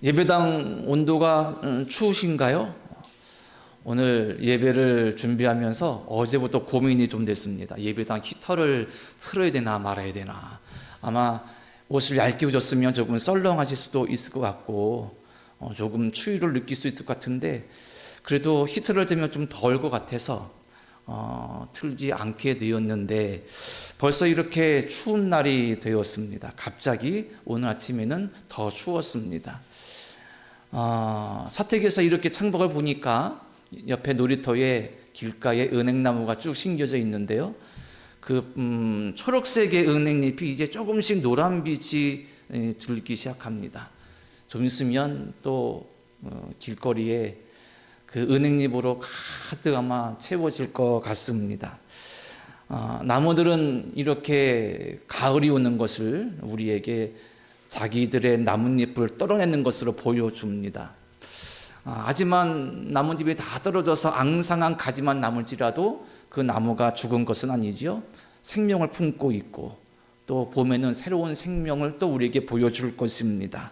예배당 온도가 추우신가요? 오늘 예배를 준비하면서 어제부터 고민이 좀 됐습니다. 예배당 히터를 틀어야 되나 말아야 되나. 아마 옷을 얇게 입으셨으면 조금 썰렁하실 수도 있을 것 같고 조금 추위를 느낄 수 있을 것 같은데, 그래도 히터를 틀면 좀 더울 것 같아서 틀지 않게 되었는데 벌써 이렇게 추운 날이 되었습니다. 갑자기 오늘 아침에는 더 추웠습니다. 사택에서 이렇게 창밖을 보니까 옆에 놀이터에 길가에 은행나무가 쭉 심겨져 있는데요. 초록색의 은행잎이 이제 조금씩 노란빛이 들기 시작합니다. 좀 있으면 또 길거리에 그 은행잎으로 가득 아마 채워질 것 같습니다. 나무들은 이렇게 가을이 오는 것을 우리에게 자기들의 나뭇잎을 떨어내는 것으로 보여줍니다. 하지만 나뭇잎이 다 떨어져서 앙상한 가지만 남을지라도 그 나무가 죽은 것은 아니지요. 생명을 품고 있고 또 봄에는 새로운 생명을 또 우리에게 보여줄 것입니다.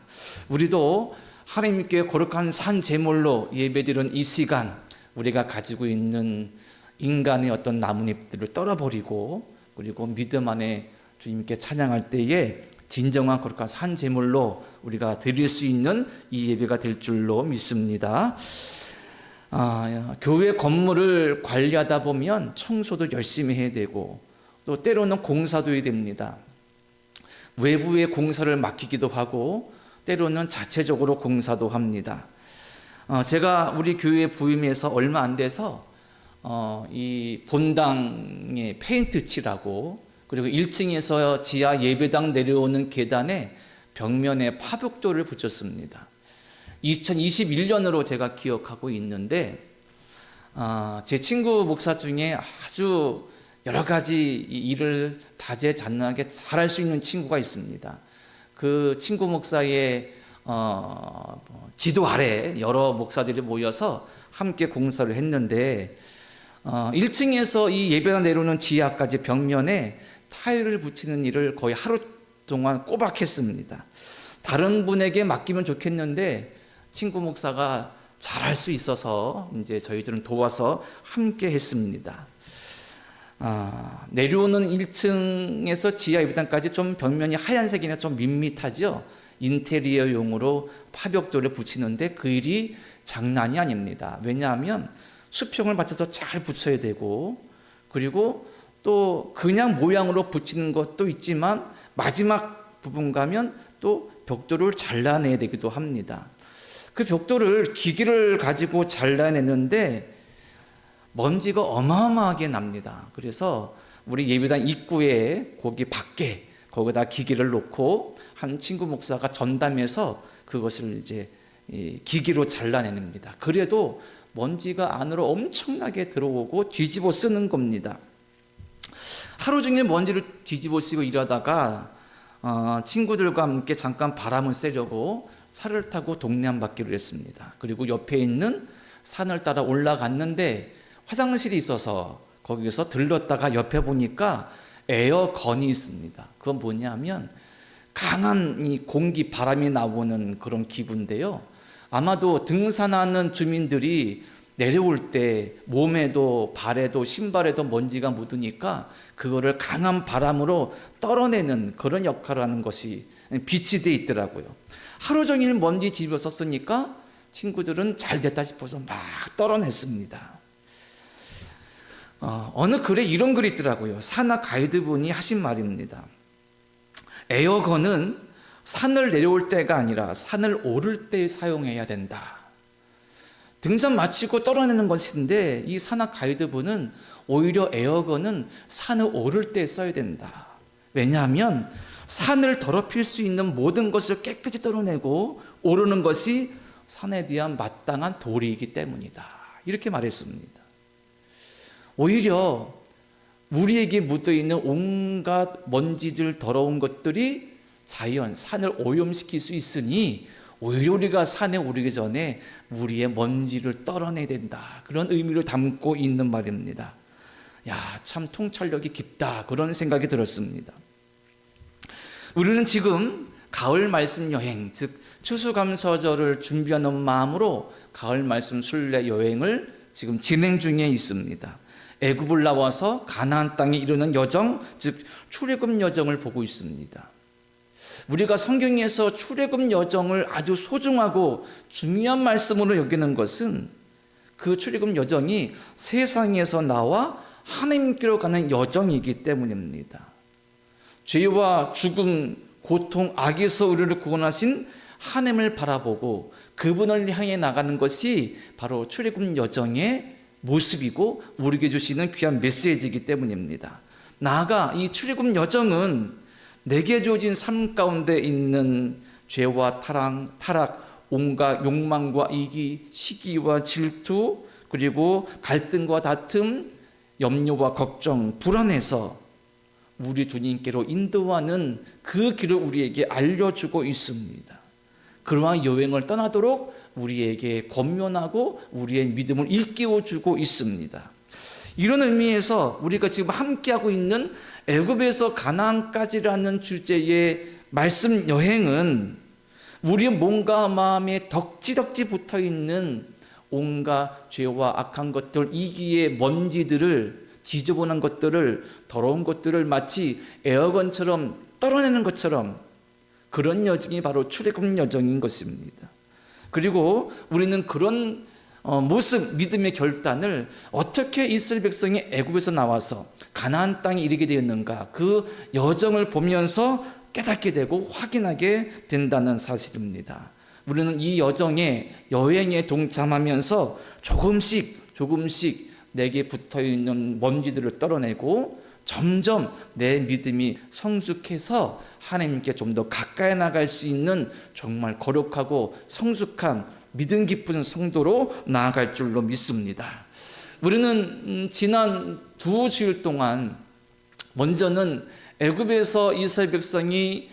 우리도 하나님께 거룩한 산 제물로 예배드리는 이 시간, 우리가 가지고 있는 인간의 어떤 나뭇잎들을 떨어버리고 그리고 믿음 안에 주님께 찬양할 때에 진정한 거룩한 산 제물로 우리가 드릴 수 있는 이 예배가 될 줄로 믿습니다. 교회 건물을 관리하다 보면 청소도 열심히 해야 되고 또 때로는 공사도 해야 됩니다. 외부에 공사를 맡기기도 하고 때로는 자체적으로 공사도 합니다. 제가 우리 교회 부임해서 얼마 안 돼서 이 본당에 페인트 칠하고 그리고 1층에서 지하 예배당 내려오는 계단에 벽면에 파벽돌을 붙였습니다. 2021년으로 제가 기억하고 있는데 제 친구 목사 중에 아주 여러 가지 일을 다재다능하게 잘할 수 있는 친구가 있습니다. 그 친구 목사의 지도 아래 여러 목사들이 모여서 함께 공사를 했는데 1층에서 이 예배가 내려오는 지하까지 벽면에 타일을 붙이는 일을 거의 하루 동안 꼬박 했습니다. 다른 분에게 맡기면 좋겠는데 친구 목사가 잘할 수 있어서 이제 저희들은 도와서 함께 했습니다. 내려오는 1층에서 지하 예배당까지 좀 벽면이 하얀색이나 좀 밋밋하죠. 인테리어용으로 파벽돌을 붙이는데 그 일이 장난이 아닙니다. 왜냐하면 수평을 맞춰서 잘 붙여야 되고 그리고 또 그냥 모양으로 붙이는 것도 있지만 마지막 부분 가면 또 벽돌을 잘라내야 되기도 합니다. 그 벽돌을 기계를 가지고 잘라내는데 먼지가 어마어마하게 납니다. 그래서 우리 예배당 입구에 거기 밖에 거기다 기계를 놓고 한 친구 목사가 전담해서 그것을 이제 기계로 잘라냅니다. 그래도 먼지가 안으로 엄청나게 들어오고 뒤집어 쓰는 겁니다. 하루 종일 먼지를 뒤집어 쓰고 일하다가 친구들과 함께 잠깐 바람을 쐬려고 차를 타고 동네 한 바퀴를 했습니다. 그리고 옆에 있는 산을 따라 올라갔는데 화장실이 있어서 거기서 들렀다가 옆에 보니까 에어건이 있습니다. 그건 뭐냐면 강한 이 공기 바람이 나오는 그런 기구인데요. 아마도 등산하는 주민들이 내려올 때 몸에도 발에도 신발에도 먼지가 묻으니까 그거를 강한 바람으로 떨어내는 그런 역할을 하는 것이 비치되어 있더라고요. 하루 종일 먼지 뒤집어 썼으니까 친구들은 잘 됐다 싶어서 막 떨어냈습니다. 어느 글에 이런 글이 있더라고요. 산악 가이드분이 하신 말입니다. 에어건은 산을 내려올 때가 아니라 산을 오를 때 사용해야 된다. 등산 마치고 떨어내는 것인데 이 산악 가이드분은 오히려 에어건은 산을 오를 때 써야 된다. 왜냐하면 산을 더럽힐 수 있는 모든 것을 깨끗이 떨어내고 오르는 것이 산에 대한 마땅한 도리이기 때문이다. 이렇게 말했습니다. 오히려 우리에게 묻어있는 온갖 먼지들 더러운 것들이 자연, 산을 오염시킬 수 있으니 오히려 우리가 산에 오르기 전에 우리의 먼지를 떨어내야 된다. 그런 의미를 담고 있는 말입니다. 참 통찰력이 깊다. 그런 생각이 들었습니다. 우리는 지금 가을 말씀 여행, 즉 추수감사절을 준비하는 마음으로 가을 말씀 순례 여행을 지금 진행 중에 있습니다. 애굽을 나와서 가나안 땅에 이르는 여정, 즉 출애굽 여정을 보고 있습니다. 우리가 성경에서 출애굽 여정을 아주 소중하고 중요한 말씀으로 여기는 것은 그 출애굽 여정이 세상에서 나와 하나님께로 가는 여정이기 때문입니다. 죄와 죽음, 고통, 악에서 우리를 구원하신 하나님을 바라보고 그분을 향해 나가는 것이 바로 출애굽 여정의 모습이고 우리에게 주시는 귀한 메시지이기 때문입니다. 나아가 이 출애굽 여정은 내게 주어진 삶 가운데 있는 죄와 타락, 온갖 욕망과 이기, 시기와 질투, 그리고 갈등과 다툼, 염려와 걱정, 불안해서 우리 주님께로 인도하는 그 길을 우리에게 알려주고 있습니다. 그러한 여행을 떠나도록 우리에게 권면하고 우리의 믿음을 일깨워주고 있습니다. 이런 의미에서 우리가 지금 함께하고 있는 애굽에서 가나안까지라는 주제의 말씀 여행은 우리의 몸과 마음에 덕지덕지 붙어있는 온갖 죄와 악한 것들, 이기의 먼지들을, 지저분한 것들을, 더러운 것들을 마치 에어건처럼 떨어내는 것처럼 그런 여정이 바로 출애굽 여정인 것입니다. 그리고 우리는 그런 모습, 믿음의 결단을 어떻게 이스라엘 백성이 애굽에서 나와서 가나안 땅에 이르게 되었는가, 그 여정을 보면서 깨닫게 되고 확인하게 된다는 사실입니다. 우리는 이 여행에 동참하면서 조금씩 내게 붙어있는 먼지들을 떨어내고 점점 내 믿음이 성숙해서 하나님께 좀 더 가까이 나갈 수 있는 정말 거룩하고 성숙한 믿음 깊은 성도로 나아갈 줄로 믿습니다. 우리는 지난 2주일 동안 먼저는 애굽에서 이스라엘 백성이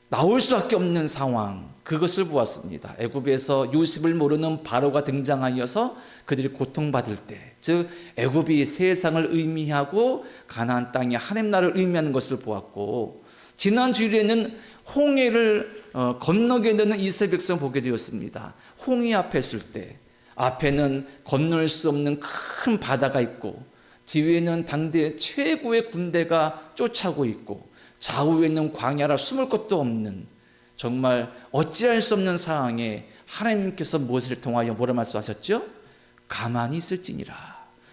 나올 수밖에 없는 상황, 그것을 보았습니다. 애굽에서 요셉을 모르는 바로가 등장하여서 그들이 고통받을 때, 즉 애굽이 세상을 의미하고 가나안 땅이 하나님 나라를 의미하는 것을 보았고, 지난 주일에는 홍해를 건너게 되는 이스라엘 백성을 보게 되었습니다. 홍해 앞에 있을 때 앞에는 건널 수 없는 큰 바다가 있고 뒤에는 당대 최고의 군대가 쫓아오고 있고 좌우에는 광야라 숨을 곳도 없는 정말 어찌할 수 없는 상황에 하나님께서 모세를 통하여 뭐라 말씀하셨죠? 가만히 있을지니라.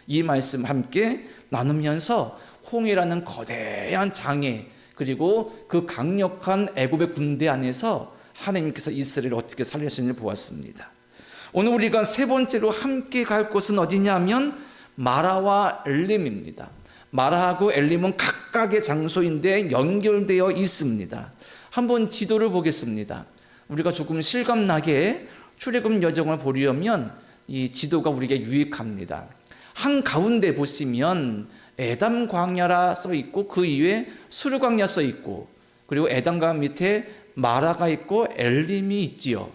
이 말씀 함께 나누면서 홍해라는 거대한 장애, 그리고 그 강력한 애굽의 군대 안에서 하나님께서 이스라엘을 어떻게 살리셨는지 보았습니다. 오늘 우리가 세 번째로 함께 갈 곳은 어디냐면 마라와 엘림입니다. 마라하고 엘림은 각각의 장소인데 연결되어 있습니다. 한번 지도를 보겠습니다. 우리가 조금 실감나게 출애굽 여정을 보려면 이 지도가 우리에게 유익합니다. 한가운데 보시면 에담 광야라 써 있고 그 이외에 수르 광야 써 있고 그리고 에담과 밑에 마라가 있고 엘림이 있지요.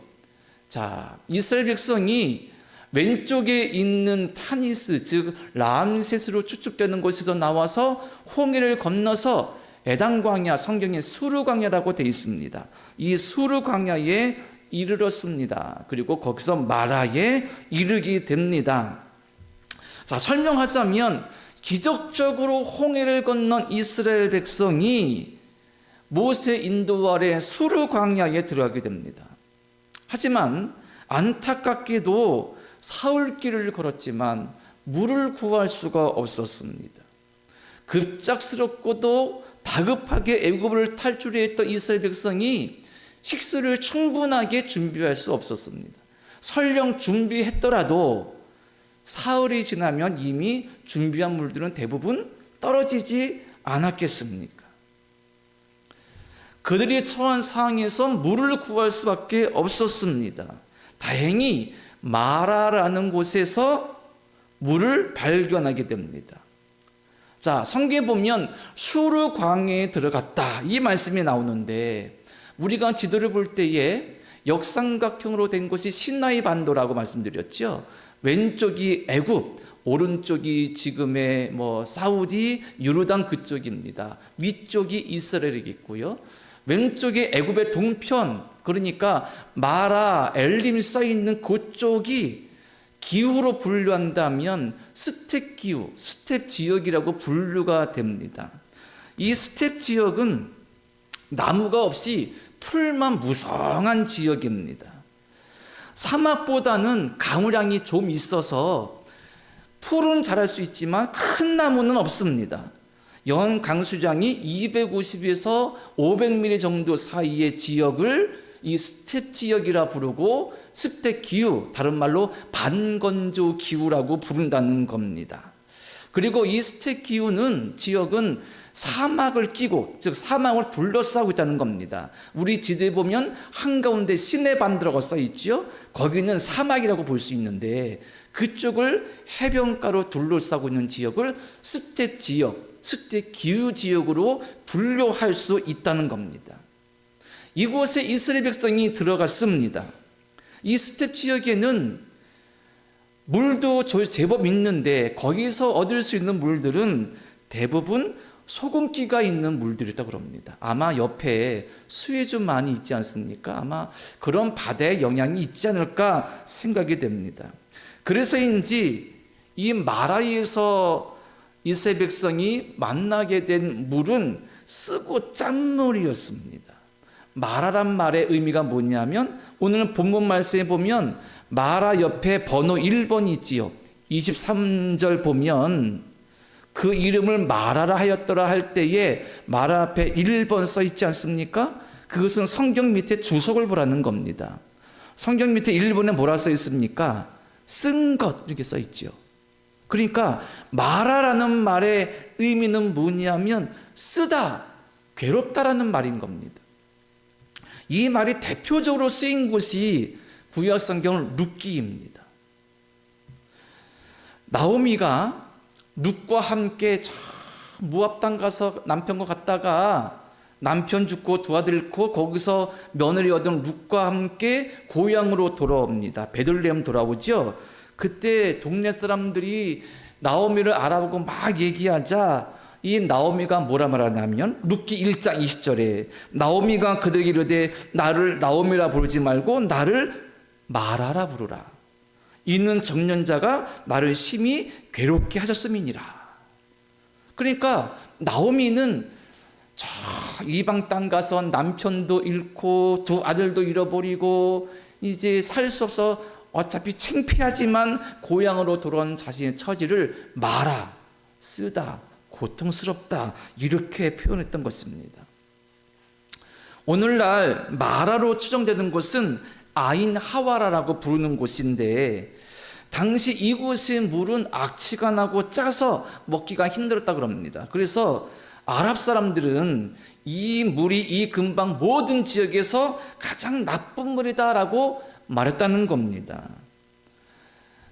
자, 이스라엘 백성이 왼쪽에 있는 타니스, 즉 람셋으로 추측되는 곳에서 나와서 홍해를 건너서 에담 광야, 성경에 수르 광야라고 되어 있습니다. 이 수르 광야에 이르렀습니다. 그리고 거기서 마라에 이르게 됩니다. 자, 설명하자면 기적적으로 홍해를 건넌 이스라엘 백성이 모세 인도 아래 수르 광야에 들어가게 됩니다. 하지만 안타깝게도 사흘길을 걸었지만 물을 구할 수가 없었습니다. 급작스럽고도 다급하게 애굽을 탈출했던 이스라엘 백성이 식수를 충분하게 준비할 수 없었습니다. 설령 준비했더라도 사흘이 지나면 이미 준비한 물들은 대부분 떨어지지 않았겠습니까? 그들이 처한 상황에서 물을 구할 수밖에 없었습니다. 다행히 마라라는 곳에서 물을 발견하게 됩니다. 자, 성경에 보면 수르 광야에 들어갔다 이 말씀이 나오는데 우리가 지도를 볼 때에 역삼각형으로 된 곳이 시나이 반도라고 말씀드렸죠. 왼쪽이 애굽, 오른쪽이 지금의 사우디, 요르단 그쪽입니다. 위쪽이 이스라엘이겠고요. 왼쪽에 애굽의 동편, 그러니까 마라, 엘림이 써 있는 그쪽이 기후로 분류한다면 스텝 기후, 스텝 지역이라고 분류가 됩니다. 이 스텝 지역은 나무가 없이 풀만 무성한 지역입니다. 사막보다는 강우량이 좀 있어서 풀은 자랄 수 있지만 큰 나무는 없습니다. 연 강수량이 250에서 500mm 정도 사이의 지역을 이 스텝 지역이라 부르고 스텝 기후, 다른 말로 반건조 기후라고 부른다는 겁니다. 그리고 이 스텝 기후는 지역은 사막을 끼고, 즉 사막을 둘러싸고 있다는 겁니다. 우리 지도에 보면 한가운데 시내반도라고 써 있죠. 거기는 사막이라고 볼 수 있는데 그쪽을 해변가로 둘러싸고 있는 지역을 스텝 지역, 스텝 기후 지역으로 분류할 수 있다는 겁니다. 이곳에 이스라엘 백성이 들어갔습니다. 이 스텝 지역에는 물도 제법 있는데 거기서 얻을 수 있는 물들은 대부분 소금기가 있는 물들이다 그럽니다. 아마 옆에 수해주만이 있지 않습니까? 아마 그런 바다의 영향이 있지 않을까 생각이 됩니다. 그래서인지 이 마라에서 이스라엘 백성이 만나게 된 물은 쓰고 짠 물이었습니다. 마라란 말의 의미가 뭐냐면 오늘 본문 말씀에 보면 마라 옆에 번호 1번이 있지요. 23절 보면 그 이름을 마라라 하였더라 할 때에 마라 앞에 1번 써 있지 않습니까? 그것은 성경 밑에 주석을 보라는 겁니다. 성경 밑에 1번에 뭐라 써 있습니까? 쓴 것 이렇게 써 있죠. 그러니까 마라라는 말의 의미는 뭐냐면 쓰다, 괴롭다라는 말인 겁니다. 이 말이 대표적으로 쓰인 곳이 구약 성경 룻기입니다. 나오미가 룻과 함께 모압 땅 가서 남편과 갔다가 남편 죽고 두 아들 잃고 거기서 며느리 얻은 룻과 함께 고향으로 돌아옵니다. 베들레헴 돌아오죠. 그때 동네 사람들이 나오미를 알아보고 막 얘기하자 이 나오미가 뭐라 말하냐면 룻기 1장 20절에 나오미가 그들에게 이르되 나를 나오미라 부르지 말고 나를 마라라 부르라. 이는 정년자가 나를 심히 괴롭게 하셨음이니라. 그러니까 나오미는 저 이방 땅 가서 남편도 잃고 두 아들도 잃어버리고 이제 살 수 없어 어차피 창피하지만 고향으로 돌아온 자신의 처지를 마라, 쓰다, 고통스럽다 이렇게 표현했던 것입니다. 오늘날 마라로 추정되는 곳은 아인 하와라라고 부르는 곳인데 당시 이곳의 물은 악취가 나고 짜서 먹기가 힘들었다고 합니다. 그래서 아랍 사람들은 이 물이 이 근방 모든 지역에서 가장 나쁜 물이다라고 말했다는 겁니다.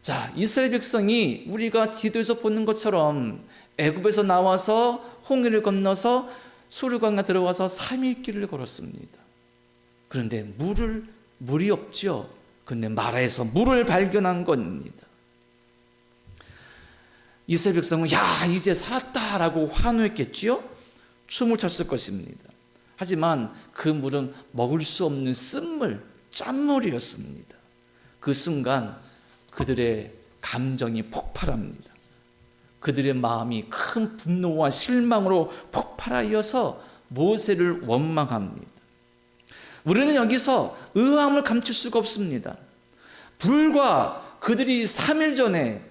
자, 이스라엘 백성이 우리가 지도에서 보는 것처럼 애굽에서 나와서 홍해를 건너서 수르강에 들어가서 3일 길을 걸었습니다. 그런데 물이 없죠. 근데 마라에서 물을 발견한 겁니다. 이스라엘 백성은 야 이제 살았다라고 환호했겠지요. 춤을 췄을 것입니다. 하지만 그 물은 먹을 수 없는 쓴물, 짠물이었습니다. 그 순간 그들의 감정이 폭발합니다. 그들의 마음이 큰 분노와 실망으로 폭발하여서 모세를 원망합니다. 우리는 여기서 의아함을 감출 수가 없습니다. 불과 그들이 3일 전에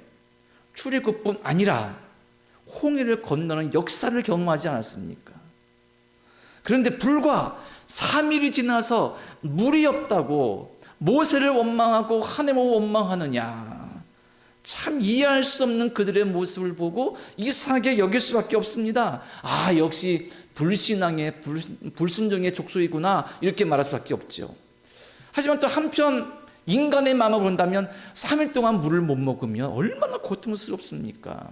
출애굽뿐 아니라 홍해를 건너는 역사를 경험하지 않았습니까? 그런데 불과 3일이 지나서 물이 없다고 모세를 원망하고 하나님을 원망하느냐. 참 이해할 수 없는 그들의 모습을 보고 이상하게 여길 수밖에 없습니다. 아, 역시 불신앙의 불순종의 족속이구나 이렇게 말할 수밖에 없죠. 하지만 또 한편 인간의 마음을 본다면 3일 동안 물을 못 먹으면 얼마나 고통스럽습니까?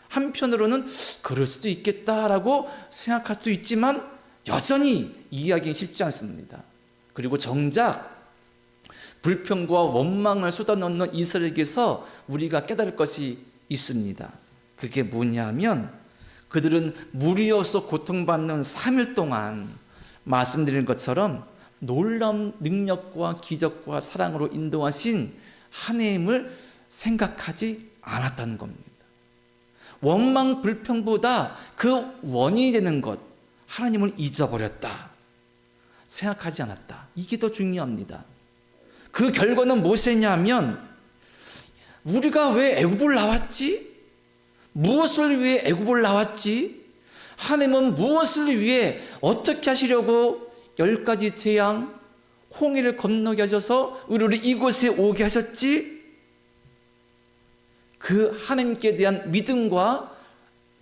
한편으로는 그럴 수도 있겠다라고 생각할 수 있지만 여전히 이해하기 쉽지 않습니다. 그리고 정작 불평과 원망을 쏟아넣는 이스라엘에게서 우리가 깨달을 것이 있습니다. 그게 뭐냐면 그들은 물이 없어 고통받는 3일 동안 말씀드린 것처럼 놀라운 능력과 기적과 사랑으로 인도하신 하나님을 생각하지 않았다는 겁니다. 원망 불평보다 그 원인이 되는 것, 하나님을 잊어버렸다, 생각하지 않았다. 이게 더 중요합니다. 그 결과는 무엇이냐면, 우리가 왜 애굽을 나왔지? 무엇을 위해 애굽을 나왔지? 하나님은 무엇을 위해 어떻게 하시려고 10가지 재앙, 홍해를 건너게 하셔서 우리를 이곳에 오게 하셨지? 그 하나님께 대한 믿음과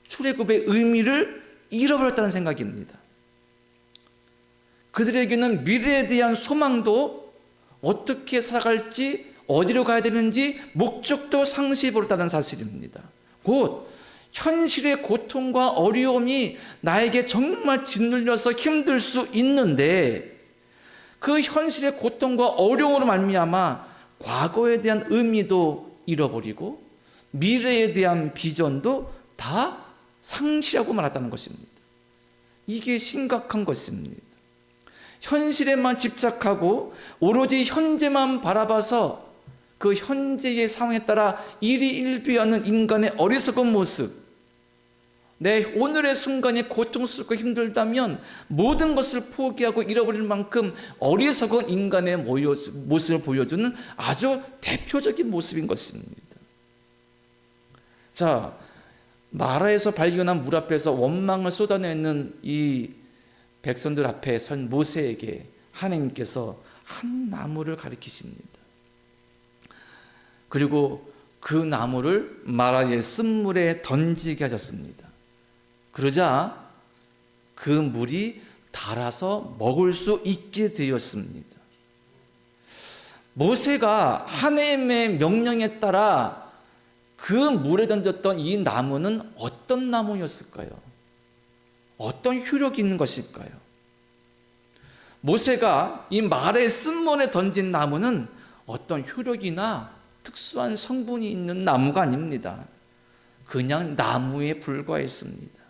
출애굽의 의미를 잃어버렸다는 생각입니다. 그들에게는 미래에 대한 소망도, 어떻게 살아갈지, 어디로 가야 되는지 목적도 상실해버렸다는 사실입니다. 곧 현실의 고통과 어려움이 나에게 정말 짓눌려서 힘들 수 있는데, 그 현실의 고통과 어려움으로 말미암아 과거에 대한 의미도 잃어버리고 미래에 대한 비전도 다 상실하고 말았다는 것입니다. 이게 심각한 것입니다. 현실에만 집착하고 오로지 현재만 바라봐서 그 현재의 상황에 따라 일희일비하는 인간의 어리석은 모습, 내 오늘의 순간이 고통스럽고 힘들다면 모든 것을 포기하고 잃어버릴 만큼 어리석은 인간의 모습을 보여주는 아주 대표적인 모습인 것입니다. 자, 마라에서 발견한 물 앞에서 원망을 쏟아내는 이 백성들 앞에 선 모세에게 하나님께서 한 나무를 가리키십니다. 그리고 그 나무를 마라의 쓴물에 던지게 하셨습니다. 그러자 그 물이 달아서 먹을 수 있게 되었습니다. 모세가 하나님의 명령에 따라 그 물에 던졌던 이 나무는 어떤 나무였을까요? 어떤 효력이 있는 것일까요? 모세가 이 말의 쓴물에 던진 나무는 어떤 효력이나 특수한 성분이 있는 나무가 아닙니다. 그냥 나무에 불과했습니다.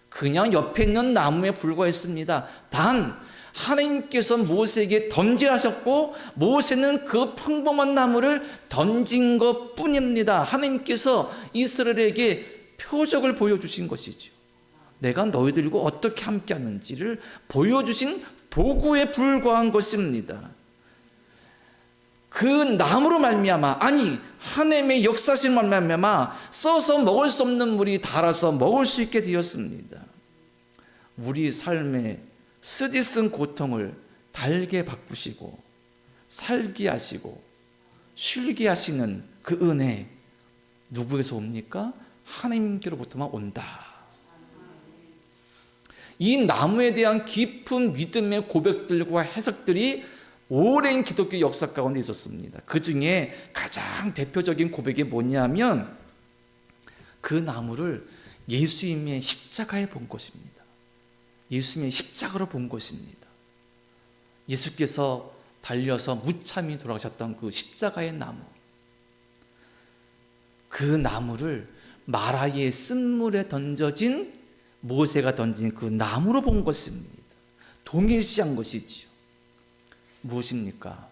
그냥 옆에 있는 나무에 불과했습니다. 단 하나님께서 모세에게 던지라셨고 모세는 그 평범한 나무를 던진 것 뿐입니다. 하나님께서 이스라엘에게 표적을 보여주신 것이죠. 내가 너희들과 어떻게 함께하는지를 보여주신 도구에 불과한 것입니다. 그 나무로 말미암아, 아니 하나님의 역사신 말미암아 써서 먹을 수 없는 물이 달아서 먹을 수 있게 되었습니다. 우리 삶의 쓰디쓴 고통을 달게 바꾸시고 살게 하시고 쉬게 하시는 그 은혜, 누구에서 옵니까? 하나님께로부터만 온다. 이 나무에 대한 깊은 믿음의 고백들과 해석들이 오랜 기독교 역사 가운데 있었습니다. 그 중에 가장 대표적인 고백이 뭐냐면 그 나무를 예수님의 십자가에 본 것입니다. 예수님의 십자가로 본 것입니다. 예수께서 달려서 무참히 돌아가셨던 그 십자가의 나무, 그 나무를 마라의 쓴물에 던져진 모세가 던진 그 나무로 본 것입니다. 동일시한 것이지요. 무엇입니까?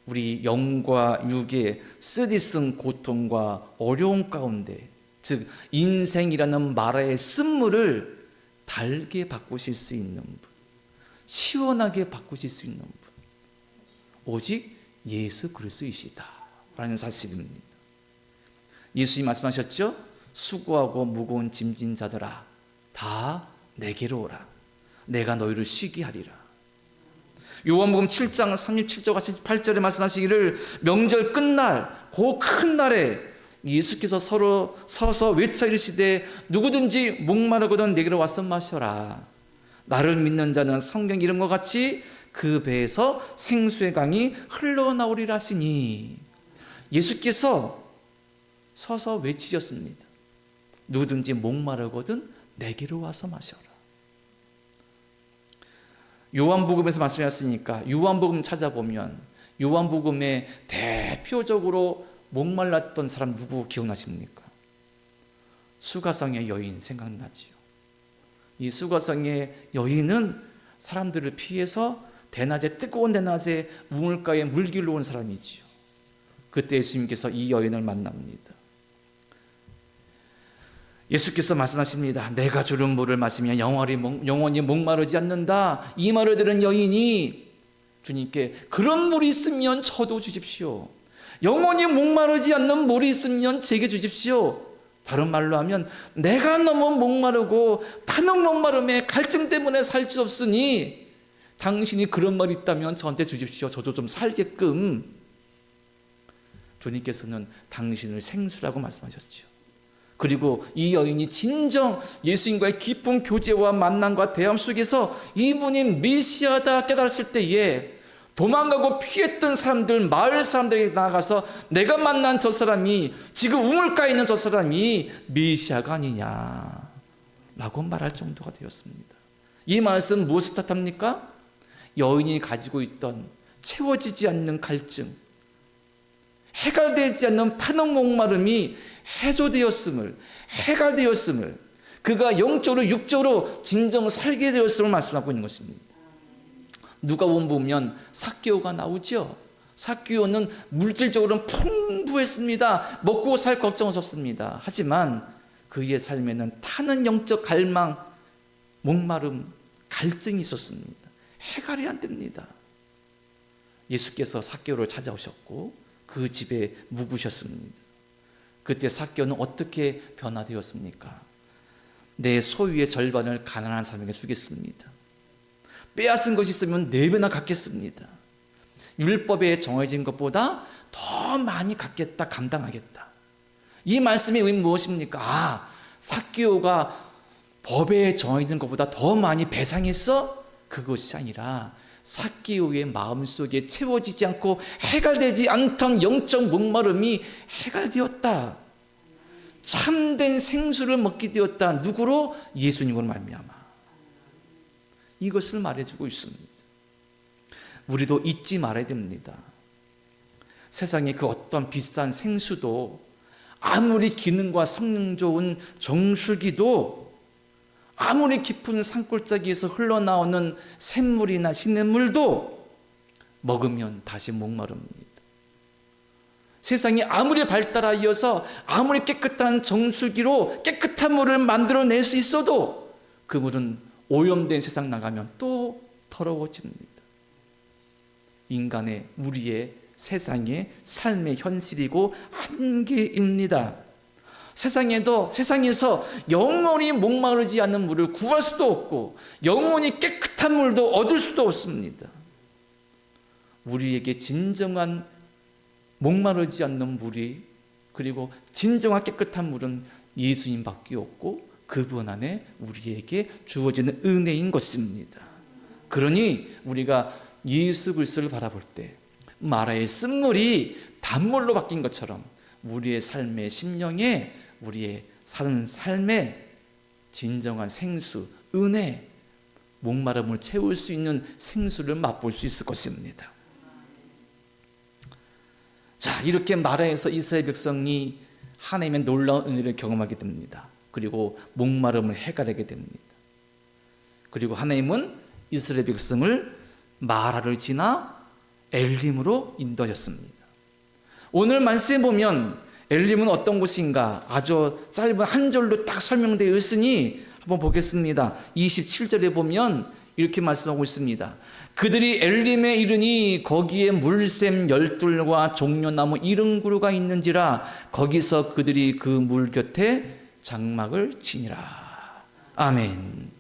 우리 영과 육의 쓰디쓴 고통과 어려움 가운데, 즉 인생이라는 마라의 쓴물을 달게 바꾸실 수 있는 분, 시원하게 바꾸실 수 있는 분, 오직 예수 그리스도이시다 라는 사실입니다. 예수님이 말씀하셨죠? 수고하고 무거운 짐진 자들아 다 내게로 오라. 내가 너희를 쉬게 하리라. 요한복음 7장 37절과 8절에 말씀하시기를 명절 끝날 그 큰 날에 예수께서 서로 서서 외쳐 이르시되 누구든지 목마르거든 내게로 와서 마셔라. 나를 믿는 자는 성경 이름과 같이 그 배에서 생수의 강이 흘러나오리라 하시니, 예수께서 서서 외치셨습니다. 누구든지 목마르거든 내게로 와서 마셔라. 요한복음에서 말씀하셨으니까 요한복음 찾아보면 요한복음에 대표적으로 목말랐던 사람 누구 기억나십니까? 수가성의 여인 생각나지요. 이 수가성의 여인은 사람들을 피해서 뜨거운 대낮에 우물가에 물길로 온 사람이지요. 그때 예수님께서 이 여인을 만납니다. 예수께서 말씀하십니다. 내가 주는 물을 마시면 영원히 목마르지 않는다. 이 말을 들은 여인이 주님께 그런 물이 있으면 저도 주십시오. 영원히 목마르지 않는 물이 있으면 제게 주십시오. 다른 말로 하면 내가 너무 목마르고 타는 목마름에 갈증 때문에 살 수 없으니 당신이 그런 말이 있다면 저한테 주십시오. 저도 좀 살게끔. 주님께서는 당신을 생수라고 말씀하셨죠. 그리고 이 여인이 진정 예수님과의 깊은 교제와 만남과 대화 속에서 이분이 메시아다 깨달았을 때에 도망가고 피했던 사람들, 마을 사람들에게 나가서 내가 만난 저 사람이, 지금 우물가에 있는 저 사람이 메시아가 아니냐라고 말할 정도가 되었습니다. 이 말씀 무엇을 뜻합니까? 여인이 가지고 있던 채워지지 않는 갈증, 해결되지 않는 타는 목마름이 해결되었음을, 그가 영적으로 육적으로 진정 살게 되었음을 말씀하고 있는 것입니다. 누가복음 보면 삭개오가 나오죠. 삭개오는 물질적으로는 풍부했습니다. 먹고 살 걱정 없었습니다. 하지만 그의 삶에는 타는 영적 갈망, 목마름, 갈증이 있었습니다. 해결이 안 됩니다. 예수께서 삭개오를 찾아오셨고 그 집에 묵으셨습니다. 그때 삭개오는 어떻게 변화되었습니까? 내 소유의 절반을 가난한 사람에게 주겠습니다. 빼앗은 것이 있으면 4배나 갚겠습니다. 율법에 정해진 것보다 더 많이 갚겠다, 감당하겠다. 이 말씀의 의미는 무엇입니까? 삭개오가 법에 정해진 것보다 더 많이 배상했어? 그것이 아니라 삭개오의 마음속에 채워지지 않고 해결되지 않던 영적 목마름이 해결되었다. 참된 생수를 먹게 되었다. 누구로? 예수님으로 말미암아. 이것을 말해주고 있습니다. 우리도 잊지 말아야 됩니다. 세상에 그 어떤 비싼 생수도, 아무리 기능과 성능 좋은 정수기도, 아무리 깊은 산골짜기에서 흘러나오는 샘물이나 시냇물도 먹으면 다시 목마릅니다. 세상이 아무리 발달하여서 아무리 깨끗한 정수기로 깨끗한 물을 만들어낼 수 있어도 그 물은 오염된 세상 나가면 또 더러워집니다. 인간의, 우리의 세상의 삶의 현실이고 한계입니다. 세상에서 영원히 목마르지 않는 물을 구할 수도 없고 영원히 깨끗한 물도 얻을 수도 없습니다. 우리에게 진정한 목마르지 않는 물이, 그리고 진정한 깨끗한 물은 예수님밖에 없고 그분 안에 우리에게 주어지는 은혜인 것입니다. 그러니 우리가 예수 그리스도를 바라볼 때 마라의 쓴물이 단물로 바뀐 것처럼 우리의 삶의 심령에, 우리의 사는 삶에 진정한 생수, 은혜, 목마름을 채울 수 있는 생수를 맛볼 수 있을 것입니다. 자, 이렇게 마라에서 이스라엘 백성이 하나님의 놀라운 은혜를 경험하게 됩니다. 그리고 목마름을 해결하게 됩니다. 그리고 하나님은 이스라엘 백성을 마라를 지나 엘림으로 인도하셨습니다. 오늘 말씀에 보면 엘림은 어떤 곳인가 아주 짧은 한 절로 딱 설명되어 있으니 한번 보겠습니다. 27절에 보면 이렇게 말씀하고 있습니다. 그들이 엘림에 이르니 거기에 물샘 12과 종려나무 70그루가 있는지라 거기서 그들이 그 물 곁에 장막을 치니라. 아멘.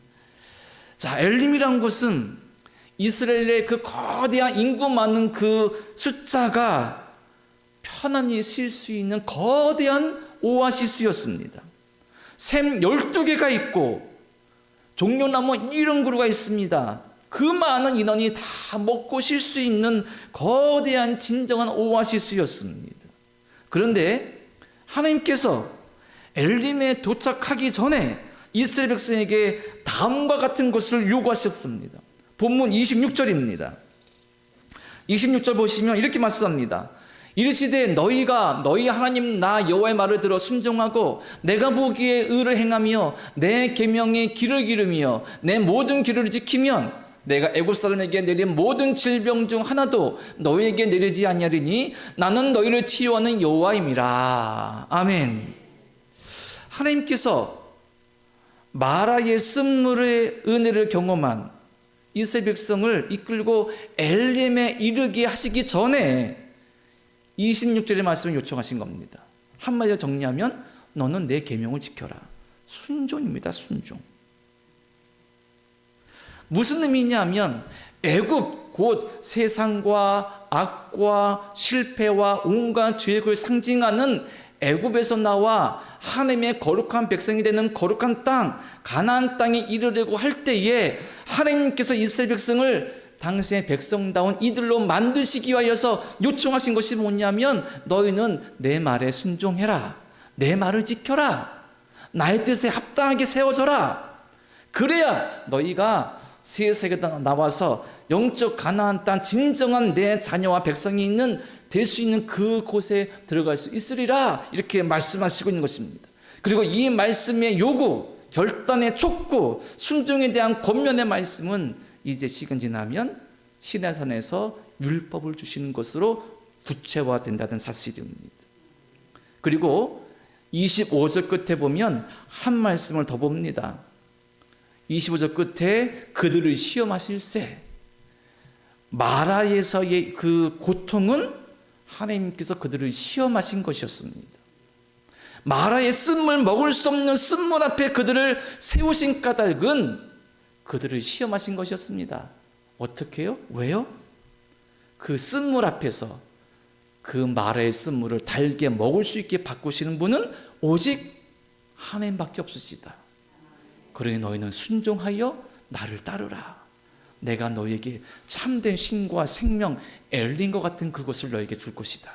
자, 엘림이라는 곳은 이스라엘의 그 거대한 인구 많은 그 숫자가 편안히 쉴 수 있는 거대한 오아시스였습니다. 샘 12개가 있고 종려나무 70그루가 있습니다. 그 많은 인원이 다 먹고 쉴 수 있는 거대한 진정한 오아시스였습니다. 그런데 하나님께서 엘림에 도착하기 전에 이스라엘 백성에게 다음과 같은 것을 요구하셨습니다. 본문 26절입니다. 26절 보시면 이렇게 말씀합니다. 이르시되 너희가 너희 하나님 나 여호와의 말을 들어 순종하고 내가 보기에 의를 행하며 내 계명의 길을 기르며 내 모든 길을 지키면 내가 애굽 사람에게 내린 모든 질병 중 하나도 너희에게 내리지 아니하리니 나는 너희를 치유하는 여호와임이라. 아멘. 하나님께서 마라의 쓴물의 은혜를 경험한 이스라엘 백성을 이끌고 엘림에 이르게 하시기 전에 26절의 말씀을 요청하신 겁니다. 한마디로 정리하면 너는 내 계명을 지켜라. 순종입니다. 순종. 무슨 의미냐면 애굽 곧 세상과 악과 실패와 온갖 죄악을 상징하는 애굽에서 나와 하나님의 거룩한 백성이 되는 거룩한 땅 가나안 땅에 이르려고 할 때에 하나님께서 이스라엘 백성을 당신의 백성다운 이들로 만드시기 위하여서 요청하신 것이 뭐냐면 너희는 내 말에 순종해라. 내 말을 지켜라. 나의 뜻에 합당하게 세워져라. 그래야 너희가 세상에 나와서 영적 가나안 땅 진정한 내 자녀와 백성이 있는 될 수 있는 그곳에 들어갈 수 있으리라. 이렇게 말씀하시고 있는 것입니다. 그리고 이 말씀의 요구, 결단의 촉구, 순종에 대한 권면의 말씀은 이제 시간 지나면 시내산에서 율법을 주시는 것으로 구체화된다는 사실입니다. 그리고 25절 끝에 보면 한 말씀을 더 봅니다. 25절 끝에 그들을 시험하실세. 마라에서의 그 고통은 하나님께서 그들을 시험하신 것이었습니다. 마라의 쓴물, 먹을 수 없는 쓴물 앞에 그들을 세우신 까닭은 그들을 시험하신 것이었습니다. 어떻게 해요? 왜요? 그 쓴물 앞에서 그 마라의 쓴물을 달게 먹을 수 있게 바꾸시는 분은 오직 하나님밖에 없으시다. 그러니 너희는 순종하여 나를 따르라. 내가 너희에게 참된 신과 생명, 엘린과 같은 그것을 너희에게 줄 것이다.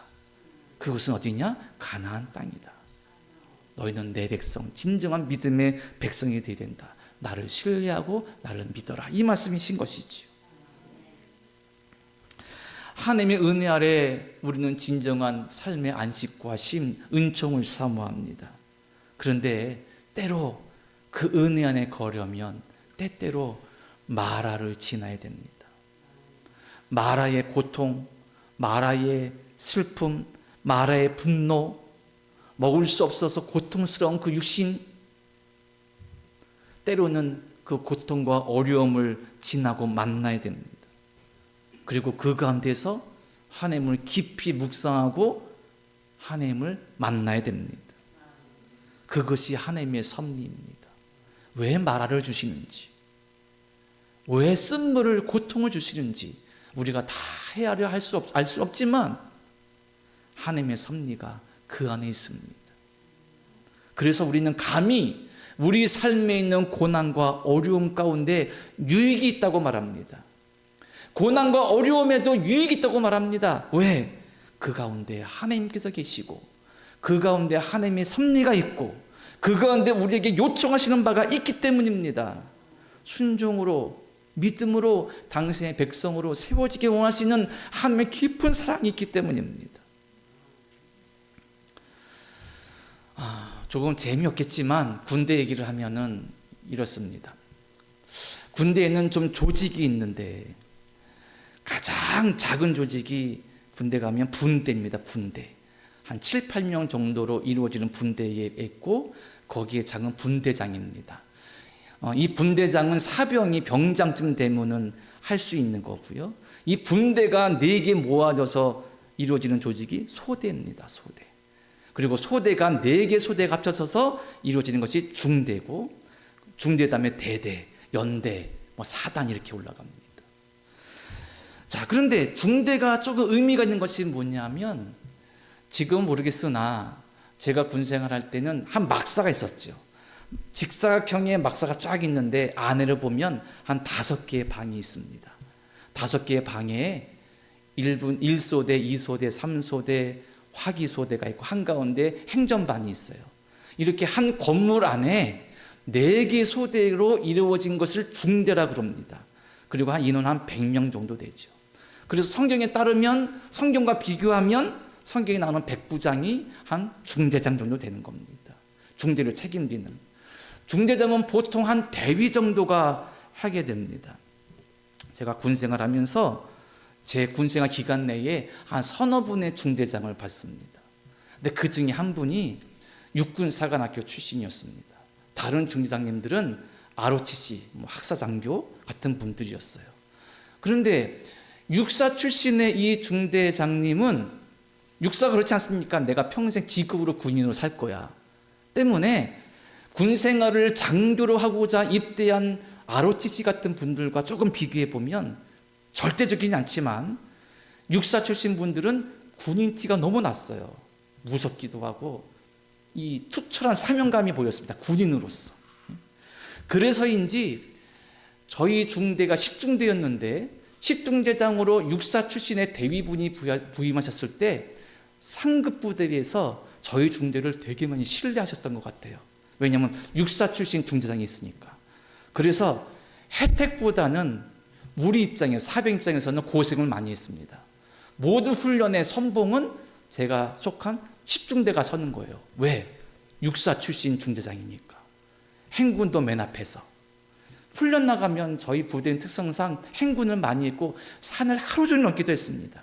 그것은 어디냐? 가나안 땅이다. 너희는 내 백성, 진정한 믿음의 백성이 되어야 된다. 나를 신뢰하고 나를 믿어라. 이 말씀이신 것이지요. 하나님의 은혜 아래 우리는 진정한 삶의 안식과 쉼, 은총을 사모합니다. 그런데 때로 그 은혜 안에 거려면 때때로 마라를 지나야 됩니다. 마라의 고통, 마라의 슬픔, 마라의 분노, 먹을 수 없어서 고통스러운 그 육신, 때로는 그 고통과 어려움을 지나고 만나야 됩니다. 그리고 그 가운데서 하나님을 깊이 묵상하고 하나님을 만나야 됩니다. 그것이 하나님의 섭리입니다. 왜 마라를 주시는지, 왜 쓴물을, 고통을 주시는지 우리가 다 헤아려 알 수 없지만 하나님의 섭리가 그 안에 있습니다. 그래서 우리는 감히 우리 삶에 있는 고난과 어려움 가운데 유익이 있다고 말합니다. 고난과 어려움에도 유익이 있다고 말합니다. 왜? 그 가운데 하나님께서 계시고 그 가운데 하나님의 섭리가 있고 그 가운데 우리에게 요청하시는 바가 있기 때문입니다. 순종으로, 믿음으로 당신의 백성으로 세워지게 원하시는 하나님의 깊은 사랑이 있기 때문입니다. 조금 재미없겠지만 군대 얘기를 하면은 이렇습니다. 군대에는 좀 조직이 있는데 가장 작은 조직이 군대 가면 분대입니다. 분대. 한 7, 8명 정도로 이루어지는 분대에 있고 거기에 작은 분대장입니다. 이 분대장은 사병이 병장쯤 되면은 할 수 있는 거고요. 이 분대가 4개 모아져서 이루어지는 조직이 소대입니다. 소대. 그리고 소대가 4개 소대가 합쳐져서 이루어지는 것이 중대고 중대 다음에 대대, 연대, 사단 이렇게 올라갑니다. 자, 그런데 중대가 조금 의미가 있는 것이 뭐냐면 지금 모르겠으나 제가 군 생활할 때는 한 막사가 있었죠. 직사각형의 막사가 쫙 있는데 안에를 보면 한 5개의 방이 있습니다. 5개의 방에 1소대, 2소대, 3소대, 화기소대가 있고 한가운데 행전반이 있어요. 이렇게 한 건물 안에 4개 소대로 이루어진 것을 중대라 그럽니다. 그리고 한 인원 한 100명 정도 되죠. 그래서 성경에 따르면, 성경과 비교하면 성경에 나오는 백부장이 한 중대장 정도 되는 겁니다. 중대를 책임지는. 중대장은 보통 한 대위 정도가 하게 됩니다. 제가 군생활하면서 제 군생활 기간 내에 한 서너 분의 중대장을 받습니다. 근데 그 중에 한 분이 육군사관학교 출신이었습니다. 다른 중대장님들은 ROTC, 학사장교 같은 분들이었어요. 그런데 육사 출신의 이 중대장님은 육사가 그렇지 않습니까? 내가 평생 직업으로 군인으로 살 거야 때문에 군생활을 장교로 하고자 입대한 ROTC 같은 분들과 조금 비교해 보면 절대적이진 않지만 육사 출신 분들은 군인 티가 너무 났어요. 무섭기도 하고 이 투철한 사명감이 보였습니다. 군인으로서. 그래서인지 저희 중대가 10중대였는데 10중대장으로 육사 출신의 대위분이 부임하셨을 때 상급 부대에서 저희 중대를 되게 많이 신뢰하셨던 것 같아요. 왜냐하면 육사 출신 중대장이 있으니까. 그래서 혜택보다는 우리 입장에 사병 입장에서는 고생을 많이 했습니다. 모두 훈련의 선봉은 제가 속한 10중대가 서는 거예요. 왜? 육사 출신 중대장이니까. 행군도 맨 앞에서. 훈련 나가면 저희 부대의 특성상 행군을 많이 했고 산을 하루 종일 넘기도 했습니다.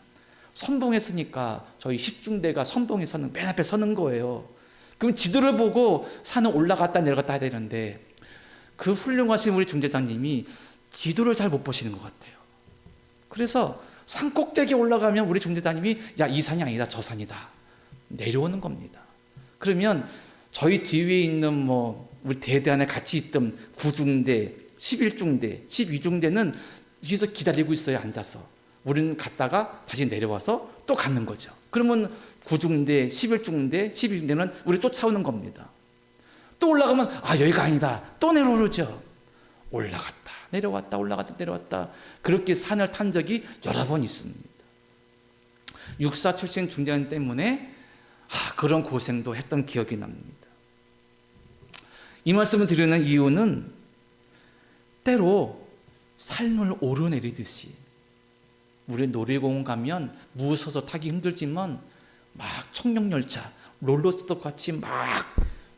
선봉했으니까 저희 10중대가 선봉에 서는 맨 앞에 서는 거예요. 그럼 지도를 보고 산을 올라갔다 내려갔다 해야 되는데 그 훌륭하신 우리 중대장님이 지도를 잘 못 보시는 것 같아요. 그래서 산 꼭대기에 올라가면 우리 중대장님이 야, 이 산이 아니다, 저 산이다. 내려오는 겁니다. 그러면 저희 뒤에 있는 우리 대대 안에 같이 있던 9중대, 11중대, 12중대는 뒤에서 기다리고 있어요, 앉아서. 우리는 갔다가 다시 내려와서 또 가는 거죠. 그러면 9중대, 11중대, 12중대는 우리 쫓아오는 겁니다. 또 올라가면 여기가 아니다. 또 내려오죠. 올라갔다 내려왔다 올라갔다 내려왔다. 그렇게 산을 탄 적이 여러 번 있습니다. 육사 출신 중대장 때문에 그런 고생도 했던 기억이 납니다. 이 말씀을 드리는 이유는 때로 삶을 오르내리듯이 우리 놀이공원 가면 무서워서 타기 힘들지만 막 청룡열차, 롤러스터 같이 막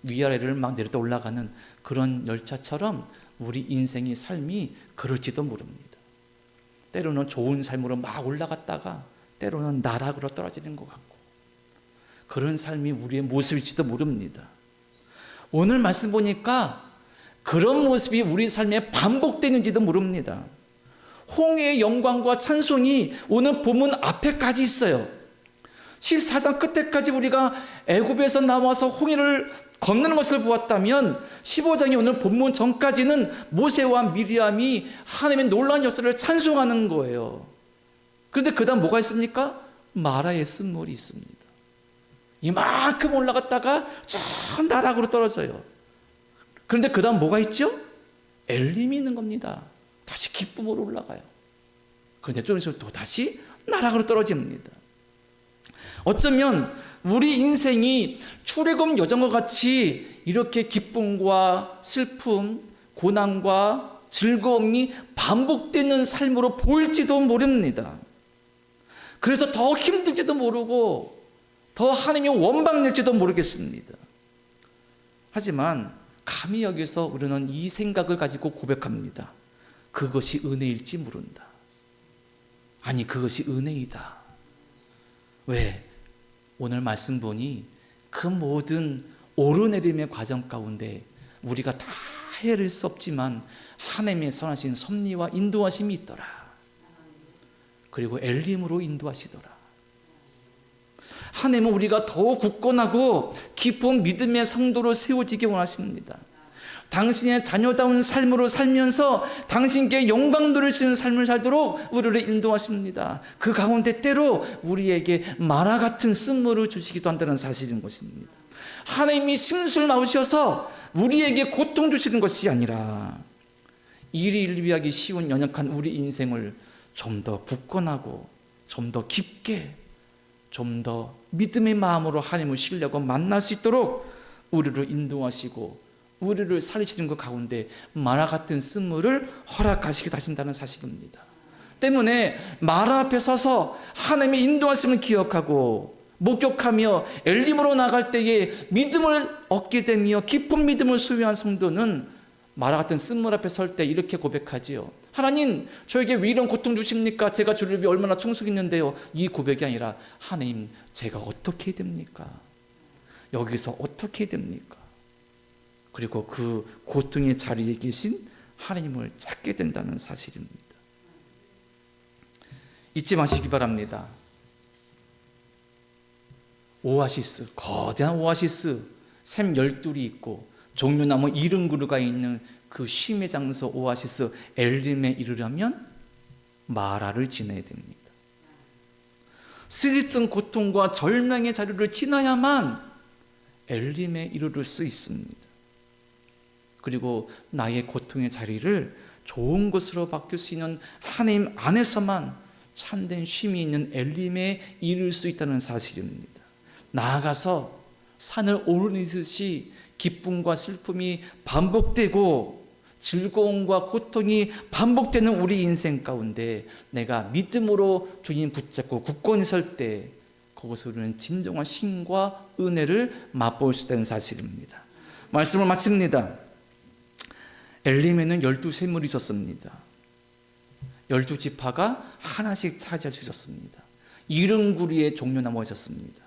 위아래를 막 내렸다 올라가는 그런 열차처럼 우리 인생의 삶이 그럴지도 모릅니다. 때로는 좋은 삶으로 막 올라갔다가 때로는 나락으로 떨어지는 것 같고 그런 삶이 우리의 모습일지도 모릅니다. 오늘 말씀 보니까 그런 모습이 우리 삶에 반복되는지도 모릅니다. 홍해의 영광과 찬송이 오늘 본문 앞에까지 있어요. 14장 끝에까지 우리가 애굽에서 나와서 홍해를 건너는 것을 보았다면 15장이 오늘 본문 전까지는 모세와 미리암이 하나님의 놀라운 역사를 찬송하는 거예요. 그런데 그 다음 뭐가 있습니까? 마라의 쓴물이 있습니다. 이만큼 올라갔다가 저 나락으로 떨어져요. 그런데 그 다음 뭐가 있죠? 엘림이 있는 겁니다. 다시 기쁨으로 올라가요. 그런데 좀 있으면 또 다시 나락으로 떨어집니다. 어쩌면 우리 인생이 출애굽 여정과 같이 이렇게 기쁨과 슬픔, 고난과 즐거움이 반복되는 삶으로 보일지도 모릅니다. 그래서 더 힘들지도 모르고 더 하나님이 원망낼지도 모르겠습니다. 하지만 감히 여기서 우리는 이 생각을 가지고 고백합니다. 그것이 은혜일지 모른다. 아니, 그것이 은혜이다. 왜? 오늘 말씀 보니 그 모든 오르내림의 과정 가운데 우리가 다 헤아릴 수 없지만 하나님의 선하신 섭리와 인도하심이 있더라. 그리고 엘림으로 인도하시더라. 하나님은 우리가 더 굳건하고 깊은 믿음의 성도로 세워지기 원하십니다. 당신의 자녀다운 삶으로 살면서 당신께 영광 돌리시는 삶을 살도록 우리를 인도하십니다. 그 가운데 때로 우리에게 마라 같은 쓴물을 주시기도 한다는 사실인 것입니다. 하나님이 심술 나오셔서 우리에게 고통 주시는 것이 아니라 일희일비하기 쉬운 연약한 우리 인생을 좀 더 굳건하고 좀 더 깊게 좀 더 믿음의 마음으로 하나님을 신뢰하고 만날 수 있도록 우리를 인도하시고 우리를 살리시는 것 가운데 마라 같은 쓴물을 허락하시기도 하신다는 사실입니다. 때문에 마라 앞에 서서 하나님의 인도하심을 기억하고 목격하며 엘림으로 나갈 때에 믿음을 얻게 되며 깊은 믿음을 소유한 성도는 마라 같은 쓴물 앞에 설 때 이렇게 고백하지요. 하나님, 저에게 왜 이런 고통 주십니까? 제가 주를 위해 얼마나 충성했는데요. 이 고백이 아니라 하나님, 제가 어떻게 해야 됩니까? 여기서 어떻게 해야 됩니까? 그리고 그 고통의 자리에 계신 하나님을 찾게 된다는 사실입니다. 잊지 마시기 바랍니다. 오아시스, 거대한 오아시스, 샘 12이 있고 종려나무 70그루가 있는 그 쉼의 장소 오아시스 엘림에 이르려면 마라를 지나야 됩니다. 스짓은 고통과 절망의 자리를 지나야만 엘림에 이르를 수 있습니다. 그리고 나의 고통의 자리를 좋은 곳으로 바뀔 수 있는 하나님 안에서만 참된 쉼이 있는 엘림에 이를 수 있다는 사실입니다. 나아가서 산을 오르듯이 기쁨과 슬픔이 반복되고 즐거움과 고통이 반복되는 우리 인생 가운데 내가 믿음으로 주님 붙잡고 굳건히 설 때 거기서 우리는 진정한 쉼과 은혜를 맛볼 수 있다는 사실입니다. 말씀을 마칩니다. 엘림에는 12샘물이 있었습니다. 12지파가 하나씩 차지해 주셨습니다. 70그루의 종려나무가 있었습니다.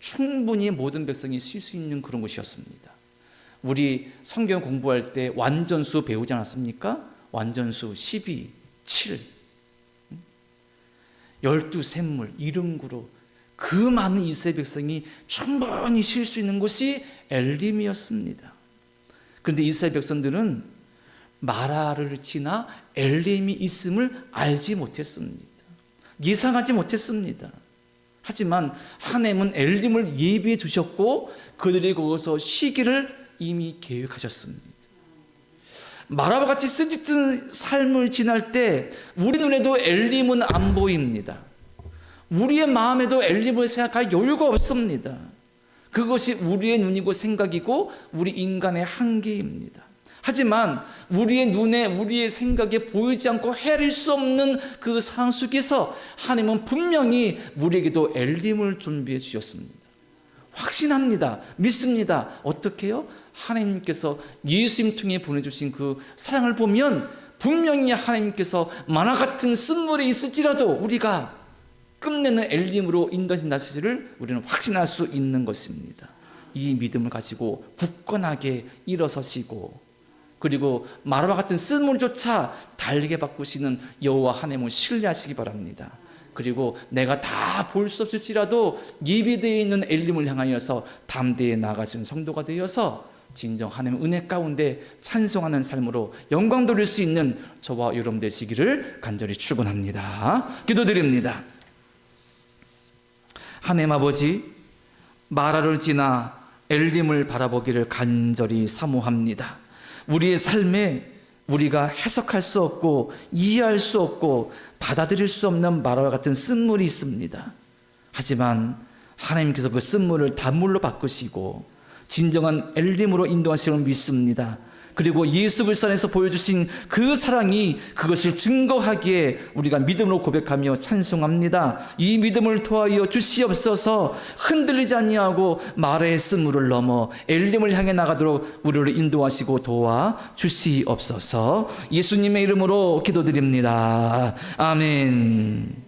충분히 모든 백성이 쉴 수 있는 그런 곳이었습니다. 우리 성경 공부할 때 완전수 배우지 않았습니까? 완전수 12, 7 12샘물, 70그루, 그 많은 이스라엘 백성이 충분히 쉴 수 있는 곳이 엘림이었습니다. 그런데 이스라엘 백성들은 마라를 지나 엘림이 있음을 알지 못했습니다. 예상하지 못했습니다. 하지만 하나님은 엘림을 예비해 두셨고 그들이 거기서 쉬기를 이미 계획하셨습니다. 마라와 같이 쓰짖은 삶을 지날 때 우리 눈에도 엘림은 안 보입니다. 우리의 마음에도 엘림을 생각할 여유가 없습니다. 그것이 우리의 눈이고 생각이고 우리 인간의 한계입니다. 하지만 우리의 눈에 우리의 생각에 보이지 않고 헤아릴 수 없는 그 상황 속에서 하나님은 분명히 우리에게도 엘림을 준비해 주셨습니다. 확신합니다. 믿습니다. 어떻게 해요? 하나님께서 예수님 통해 보내주신 그 사랑을 보면 분명히 하나님께서 만화 같은 쓴물에 있을지라도 우리가 끝내는 엘림으로 인도하신다는 사실을 우리는 확신할 수 있는 것입니다. 이 믿음을 가지고 굳건하게 일어서시고 그리고 마라와 같은 쓴물조차 달게 바꾸시는 여호와 하나님을 신뢰하시기 바랍니다. 그리고 내가 다 볼 수 없을지라도 예비되어 있는 엘림을 향하여서 담대히 나아가시는 성도가 되어서 진정 하나님의 은혜 가운데 찬송하는 삶으로 영광 돌릴 수 있는 저와 여러분 되시기를 간절히 축원합니다. 기도드립니다. 하나님 아버지, 마라를 지나 엘림을 바라보기를 간절히 사모합니다. 우리의 삶에 우리가 해석할 수 없고 이해할 수 없고 받아들일 수 없는 마라와 같은 쓴물이 있습니다. 하지만 하나님께서 그 쓴물을 단물로 바꾸시고 진정한 엘림으로 인도하시는 믿습니다. 그리고 예수 그리스도 안에서 보여주신 그 사랑이 그것을 증거하기에 우리가 믿음으로 고백하며 찬송합니다. 이 믿음을 도하여 주시옵소서. 흔들리지 아니하고 마라의 쓴물을 넘어 엘림을 향해 나가도록 우리를 인도하시고 도와 주시옵소서. 예수님의 이름으로 기도드립니다. 아멘.